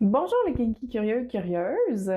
Bonjour les kinky curieux, curieuses!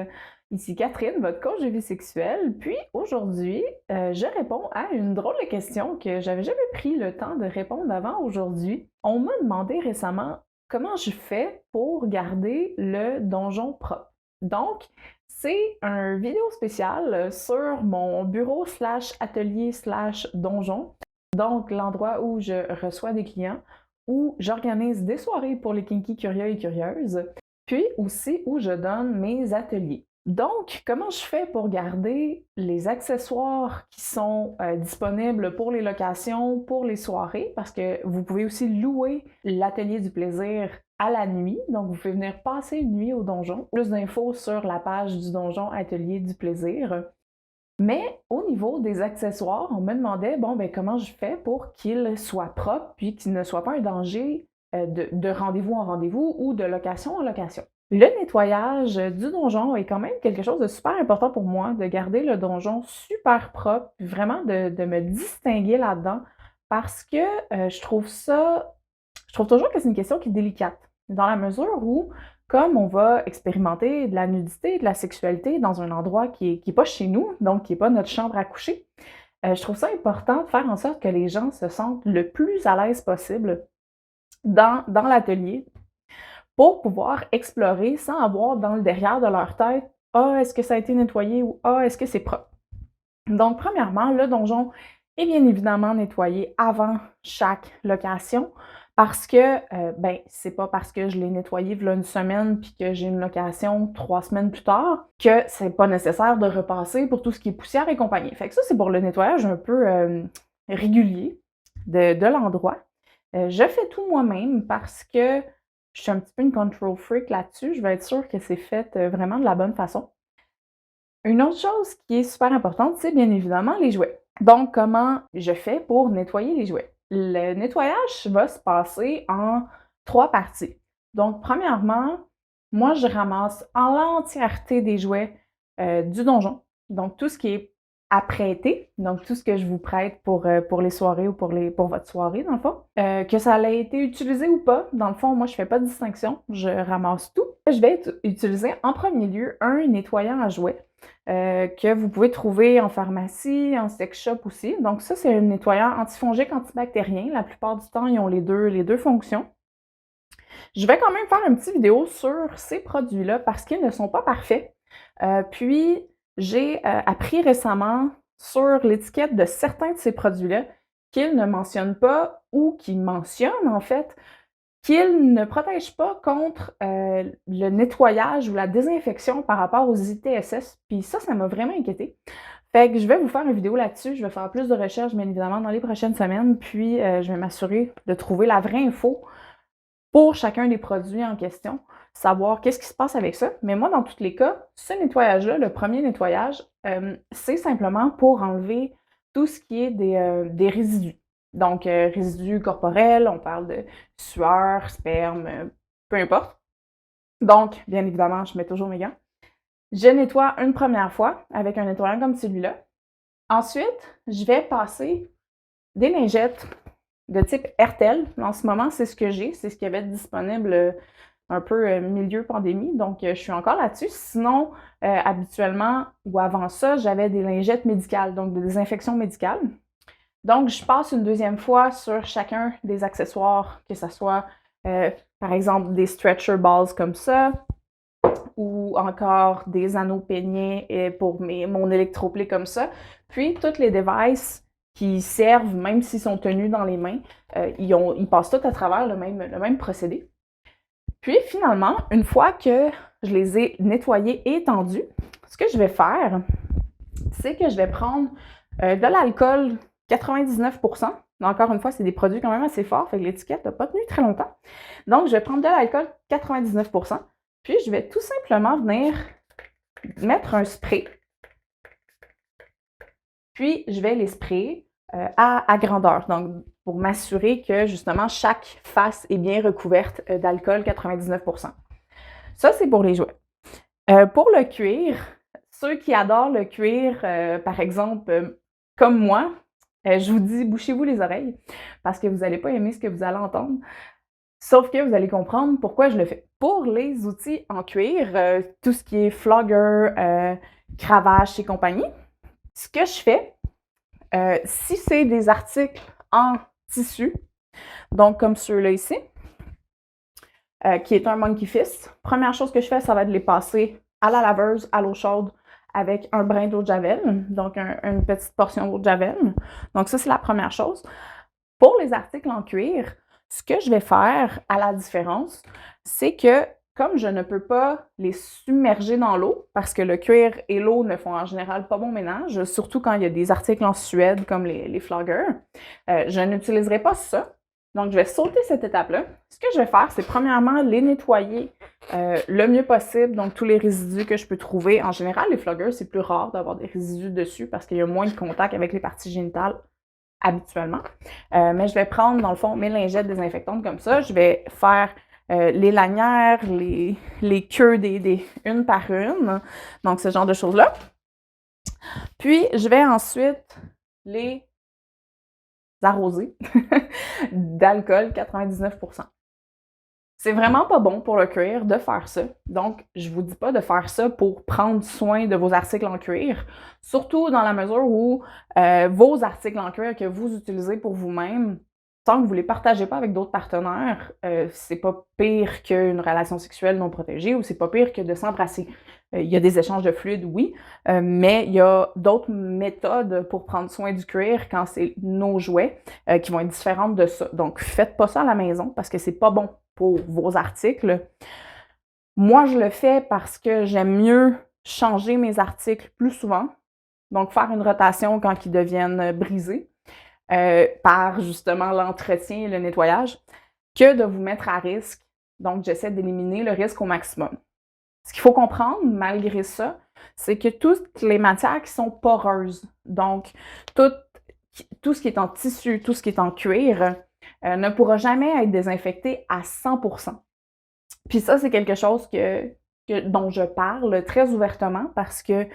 Ici Catherine, votre coach de vie sexuelle. Puis aujourd'hui, je réponds à une drôle de question que j'avais jamais pris le temps de répondre avant aujourd'hui. On m'a demandé récemment comment je fais pour garder le donjon propre. Donc, c'est un vidéo spécial sur mon bureau slash atelier slash donjon. Donc, l'endroit où je reçois des clients, où j'organise des soirées pour les kinky curieux et curieuses, puis aussi où je donne mes ateliers. Donc, comment je fais pour garder les accessoires qui sont disponibles pour les locations, pour les soirées, parce que vous pouvez aussi louer l'atelier du plaisir à la nuit, donc vous pouvez venir passer une nuit au donjon. Plus d'infos sur la page du donjon Atelier du plaisir. Mais au niveau des accessoires, on me demandait, bon, ben comment je fais pour qu'ils soient propres, puis qu'ils ne soient pas un danger de rendez-vous en rendez-vous ou de location en location. Le nettoyage du donjon est quand même quelque chose de super important pour moi, de garder le donjon super propre, puis vraiment de me distinguer là-dedans, parce que je trouve toujours que c'est une question qui est délicate, dans la mesure où comme on va expérimenter de la nudité, de la sexualité dans un endroit qui est pas chez nous, donc qui est pas notre chambre à coucher, je trouve ça important de faire en sorte que les gens se sentent le plus à l'aise possible dans l'atelier pour pouvoir explorer sans avoir dans le derrière de leur tête « Ah, est-ce que ça a été nettoyé » ou « Ah, est-ce que c'est propre ». Donc, premièrement, le donjon est bien évidemment nettoyé avant chaque location parce que, c'est pas parce que je l'ai nettoyé v'là une semaine puis que j'ai une location 3 semaines plus tard que c'est pas nécessaire de repasser pour tout ce qui est poussière et compagnie. Fait que ça, c'est pour le nettoyage un peu régulier de l'endroit. Je fais tout moi-même parce que je suis un petit peu une control freak là-dessus. Je veux être sûre que c'est fait vraiment de la bonne façon. Une autre chose qui est super importante, c'est bien évidemment les jouets. Donc, comment je fais pour nettoyer les jouets? Le nettoyage va se passer en 3 parties. Donc, premièrement, moi, je ramasse en l'entièreté des jouets du donjon. Donc, tout ce qui est à prêter, donc tout ce que je vous prête pour les soirées ou pour votre soirée, dans le fond. Que ça ait été utilisé ou pas, dans le fond, moi, je fais pas de distinction, je ramasse tout. Je vais utiliser en premier lieu un nettoyant à jouets que vous pouvez trouver en pharmacie, en sex shop aussi. Donc ça, c'est un nettoyant antifongique, antibactérien. La plupart du temps, ils ont les deux fonctions. Je vais quand même faire une petite vidéo sur ces produits-là parce qu'ils ne sont pas parfaits. Puis, j'ai appris récemment sur l'étiquette de certains de ces produits-là qu'ils ne mentionnent pas ou qu'ils mentionnent en fait qu'ils ne protègent pas contre le nettoyage ou la désinfection par rapport aux ITSS. Puis ça m'a vraiment inquiétée. Fait que je vais vous faire une vidéo là-dessus. Je vais faire plus de recherches, bien évidemment, dans les prochaines semaines. Puis je vais m'assurer de trouver la vraie info pour chacun des produits en question, savoir qu'est-ce qui se passe avec ça. Mais moi, dans tous les cas, ce nettoyage-là, le premier nettoyage, c'est simplement pour enlever tout ce qui est des résidus. Donc, résidus corporels, on parle de sueur, sperme, peu importe. Donc, bien évidemment, je mets toujours mes gants. Je nettoie une première fois avec un nettoyant comme celui-là. Ensuite, je vais passer des lingettes de type Hertel. En ce moment, c'est ce que j'ai, c'est ce qui avait disponible un peu milieu pandémie, donc je suis encore là-dessus. Sinon, habituellement, ou avant ça, j'avais des lingettes médicales, donc des désinfections médicales. Donc, je passe une deuxième fois sur chacun des accessoires, que ce soit, par exemple, des stretcher balls comme ça, ou encore des anneaux peignés pour mon électroplé comme ça. Puis, toutes les devices qui servent, même s'ils sont tenus dans les mains, ils passent tous à travers le même procédé. Puis, finalement, une fois que je les ai nettoyés et étendus, ce que je vais faire, c'est que je vais prendre de l'alcool 99%. Encore une fois, c'est des produits quand même assez forts, fait que l'étiquette n'a pas tenu très longtemps. Donc, je vais prendre de l'alcool 99%, puis je vais tout simplement venir mettre un spray. Puis, je vais les sprayer à grandeur, donc pour m'assurer que justement chaque face est bien recouverte d'alcool 99%. Ça, c'est pour les jouets. Pour le cuir, ceux qui adorent le cuir, par exemple, comme moi, je vous dis, bouchez-vous les oreilles parce que vous n'allez pas aimer ce que vous allez entendre. Sauf que vous allez comprendre pourquoi je le fais. Pour les outils en cuir, tout ce qui est flogger, cravache et compagnie, ce que je fais, si c'est des articles en tissu, donc comme ceux-là ici, qui est un Monkey Fist, première chose que je fais, ça va être de les passer à la laveuse, à l'eau chaude, avec un brin d'eau de javel, donc une petite portion d'eau de javel. Donc ça, c'est la première chose. Pour les articles en cuir, ce que je vais faire, à la différence, c'est que comme je ne peux pas les submerger dans l'eau, parce que le cuir et l'eau ne font en général pas bon ménage, surtout quand il y a des articles en suède comme les floggers, je n'utiliserai pas ça. Donc, je vais sauter cette étape-là. Ce que je vais faire, c'est premièrement les nettoyer le mieux possible, donc tous les résidus que je peux trouver. En général, les floggers, c'est plus rare d'avoir des résidus dessus parce qu'il y a moins de contact avec les parties génitales habituellement. Mais je vais prendre, dans le fond, mes lingettes désinfectantes comme ça. Je vais faire les lanières, les queues une par une. Donc, ce genre de choses-là. Puis, je vais ensuite les arroser d'alcool 99%. C'est vraiment pas bon pour le cuir de faire ça. Donc, je vous dis pas de faire ça pour prendre soin de vos articles en cuir, surtout dans la mesure où vos articles en cuir que vous utilisez pour vous-même, tant que vous les partagez pas avec d'autres partenaires, c'est pas pire qu'une relation sexuelle non protégée ou c'est pas pire que de s'embrasser. Il y a des échanges de fluides, oui, mais il y a d'autres méthodes pour prendre soin du cuir quand c'est nos jouets qui vont être différentes de ça. Donc, faites pas ça à la maison parce que c'est pas bon pour vos articles. Moi, je le fais parce que j'aime mieux changer mes articles plus souvent, donc faire une rotation quand ils deviennent brisés par justement l'entretien et le nettoyage, que de vous mettre à risque. Donc, j'essaie d'éliminer le risque au maximum. Ce qu'il faut comprendre, malgré ça, c'est que toutes les matières qui sont poreuses, donc tout ce qui est en tissu, tout ce qui est en cuir, ne pourra jamais être désinfecté à 100%. Puis ça, c'est quelque chose dont je parle très ouvertement parce que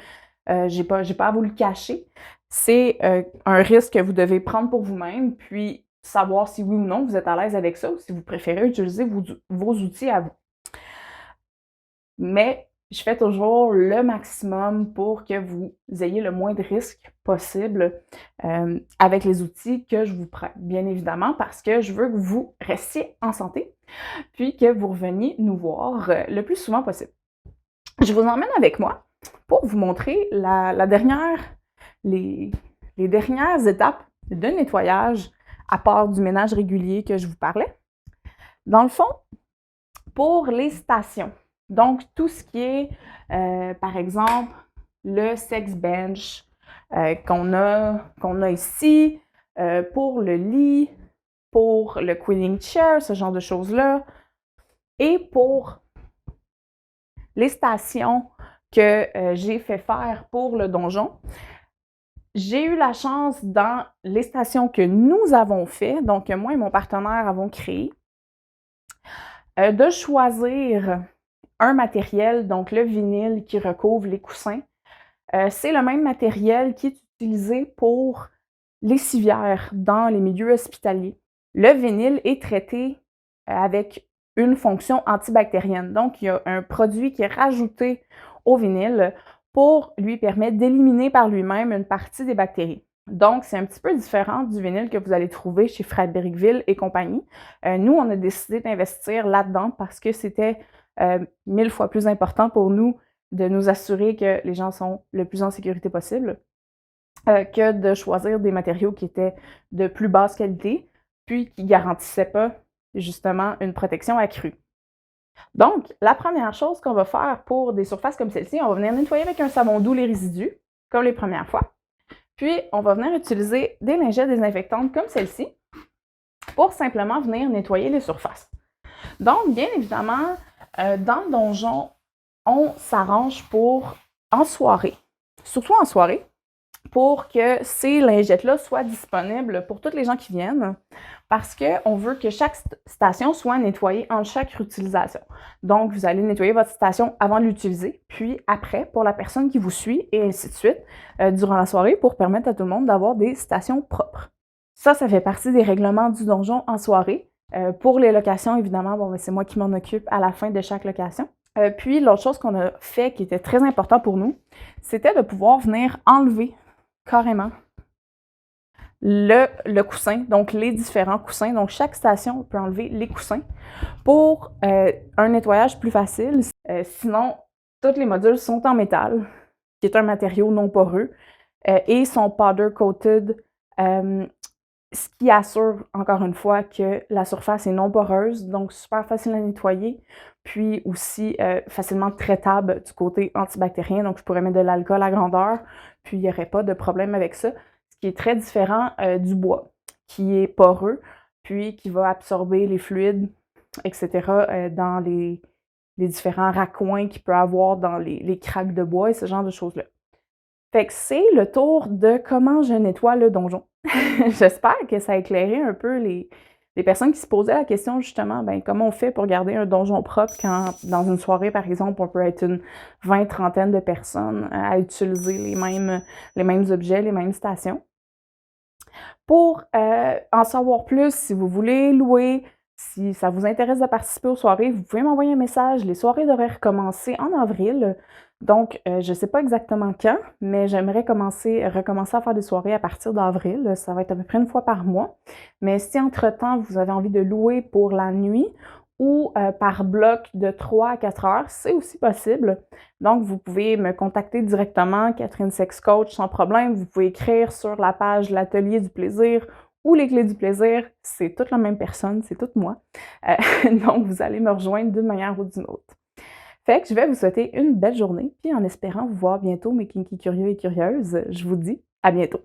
j'ai pas à vous le cacher. C'est un risque que vous devez prendre pour vous-même, puis savoir si oui ou non vous êtes à l'aise avec ça ou si vous préférez utiliser vos outils à vous. Mais je fais toujours le maximum pour que vous ayez le moins de risques possible avec les outils que je vous prête, bien évidemment, parce que je veux que vous restiez en santé, puis que vous reveniez nous voir le plus souvent possible. Je vous emmène avec moi pour vous montrer les dernières étapes de nettoyage à part du ménage régulier que je vous parlais. Dans le fond, pour les stations, donc tout ce qui est, par exemple, le sex bench qu'on a ici, pour le lit, pour le quilting chair, ce genre de choses-là, et pour les stations que j'ai fait faire pour le donjon. J'ai eu la chance dans les stations que nous avons fait, donc moi et mon partenaire avons créé, de choisir un matériel, donc le vinyle qui recouvre les coussins. C'est le même matériel qui est utilisé pour les civières dans les milieux hospitaliers. Le vinyle est traité avec une fonction antibactérienne. Donc, il y a un produit qui est rajouté au vinyle pour lui permettre d'éliminer par lui-même une partie des bactéries. Donc, c'est un petit peu différent du vinyle que vous allez trouver chez Frederickville et compagnie. Nous, on a décidé d'investir là-dedans parce que c'était 1000 fois plus important pour nous de nous assurer que les gens sont le plus en sécurité possible que de choisir des matériaux qui étaient de plus basse qualité, puis qui ne garantissaient pas justement une protection accrue. Donc, la première chose qu'on va faire pour des surfaces comme celle-ci, on va venir nettoyer avec un savon doux les résidus, comme les premières fois. Puis, on va venir utiliser des lingettes désinfectantes comme celle-ci pour simplement venir nettoyer les surfaces. Donc, bien évidemment, dans le donjon, on s'arrange pour, en soirée, surtout en soirée, pour que ces lingettes-là soient disponibles pour toutes les gens qui viennent, parce qu'on veut que chaque station soit nettoyée en chaque utilisation. Donc, vous allez nettoyer votre station avant de l'utiliser, puis après pour la personne qui vous suit, et ainsi de suite, durant la soirée, pour permettre à tout le monde d'avoir des stations propres. Ça fait partie des règlements du donjon en soirée. Pour les locations, évidemment, bon, ben, c'est moi qui m'en occupe à la fin de chaque location. Puis l'autre chose qu'on a fait qui était très important pour nous, c'était de pouvoir venir enlever carrément le coussin, donc les différents coussins. Donc chaque station peut enlever les coussins pour un nettoyage plus facile. Sinon, tous les modules sont en métal, qui est un matériau non poreux, et sont powder coated, ce qui assure, encore une fois, que la surface est non poreuse, donc super facile à nettoyer, puis aussi facilement traitable du côté antibactérien. Donc, je pourrais mettre de l'alcool à grandeur, puis il n'y aurait pas de problème avec ça, ce qui est très différent du bois, qui est poreux, puis qui va absorber les fluides, etc., dans les différents raccoins qu'il peut avoir dans les craques de bois et ce genre de choses-là. Fait que c'est le tour de comment je nettoie le donjon. J'espère que ça a éclairé un peu les personnes qui se posaient la question justement, ben comment on fait pour garder un donjon propre quand dans une soirée, par exemple, on peut être une trentaine de personnes à utiliser les mêmes objets, les mêmes stations. Pour en savoir plus, si vous voulez louer, si ça vous intéresse de participer aux soirées, vous pouvez m'envoyer un message. Les soirées devraient recommencer en avril. Donc, je ne sais pas exactement quand, mais j'aimerais recommencer à faire des soirées à partir d'avril. Ça va être à peu près une fois par mois. Mais si entre-temps, vous avez envie de louer pour la nuit ou par bloc de 3 à 4 heures, c'est aussi possible. Donc, vous pouvez me contacter directement, Catherine Sex Coach, sans problème. Vous pouvez écrire sur la page L'Atelier du plaisir ou Les Clés du plaisir. C'est toute la même personne, c'est toute moi. Donc, vous allez me rejoindre d'une manière ou d'une autre. Fait que je vais vous souhaiter une belle journée, puis en espérant vous voir bientôt, mes kinky curieux et curieuses, je vous dis à bientôt.